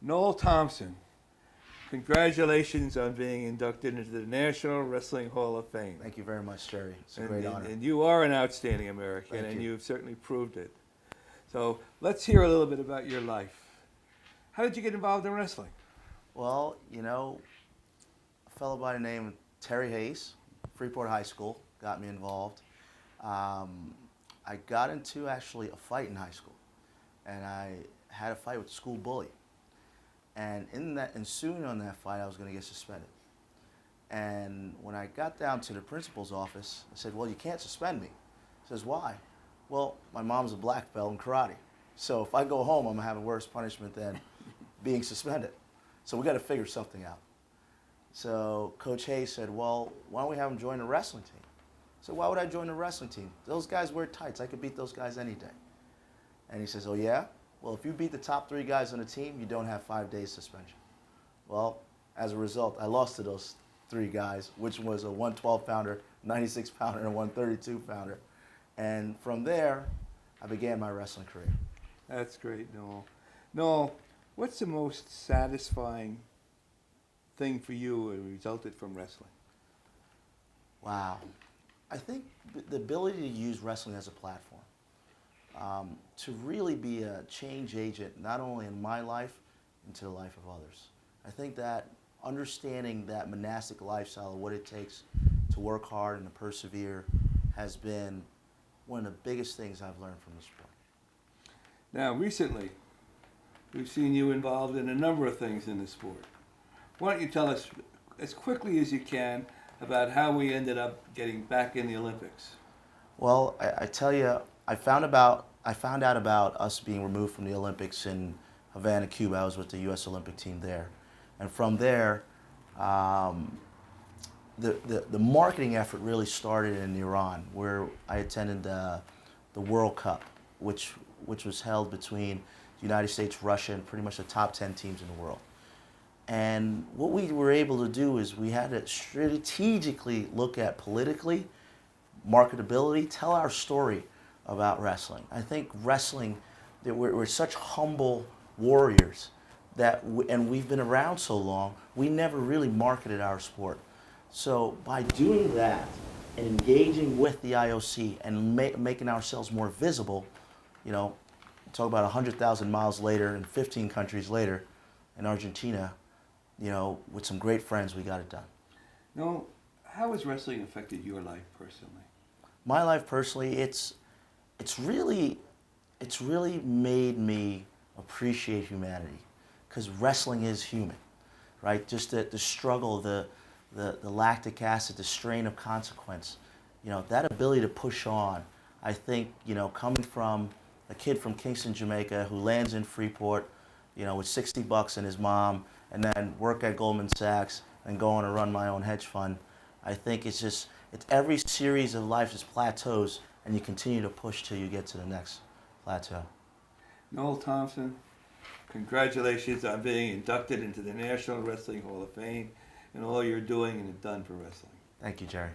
Noel Thompson, congratulations on being inducted into the National Wrestling Hall of Fame. Thank you very much, Jerry. It's a And, great and, honor. and you are an outstanding American, Thank and you. you've certainly proved it. So let's hear a little bit about your life. How did you get involved in wrestling? Well, a fellow by the name of Terry Hayes, Freeport High School, got me involved. I got into actually a fight in high school, and I had a fight with a school bully. And ensuing on that fight, I was going to get suspended. And when I got down to the principal's office, I said, "Well, you can't suspend me." He says, "Why?" "Well, my mom's a black belt in karate. So if I go home, I'm going to have a worse punishment than being suspended. So we got to figure something out." So Coach Hayes said, "Well, why don't we have him join the wrestling team?" So why would I join the wrestling team? Those guys wear tights. I could beat those guys any day. And he says, "Oh, yeah? Well, if you beat the top 3 guys on the team, you don't have 5 days suspension." Well, as a result, I lost to those 3 guys, which was a 112-pounder, 96-pounder, and a 132-pounder. And from there, I began my wrestling career. That's great, Noel. Noel, what's the most satisfying thing for you that resulted from wrestling? Wow. I think the ability to use wrestling as a platform, to really be a change agent, not only in my life, into the life of others. I think that understanding that monastic lifestyle, what it takes to work hard and to persevere, has been one of the biggest things I've learned from the sport. Now, recently, we've seen you involved in a number of things in the sport. Why don't you tell us, as quickly as you can, about how we ended up getting back in the Olympics? Well, I tell you, I found out about us being removed from the Olympics in Havana, Cuba. I was with the U.S. Olympic team there. And from there, the marketing effort really started in Iran, where I attended the World Cup, which was held between the United States, Russia, and pretty much the top 10 teams in the world. And what we were able to do is we had to strategically look at politically, marketability, tell our story about wrestling. I think wrestling, that we're such humble warriors and we've been around so long, we never really marketed our sport. So by doing that and engaging with the IOC and making ourselves more visible, talk about 100,000 miles later and 15 countries later in Argentina, with some great friends, we got it done. No, how has wrestling affected your life personally? My life personally, it's really made me appreciate humanity, because wrestling is human, right? Just the struggle, the lactic acid, the strain of consequence, that ability to push on. I think, coming from a kid from Kingston, Jamaica, who lands in Freeport, with $60 and his mom, and then work at Goldman Sachs and go on to run my own hedge fund. I think it's every series of life is plateaus, and you continue to push till you get to the next plateau. Noel Thompson, congratulations on being inducted into the National Wrestling Hall of Fame and all you're doing and have done for wrestling. Thank you, Jerry.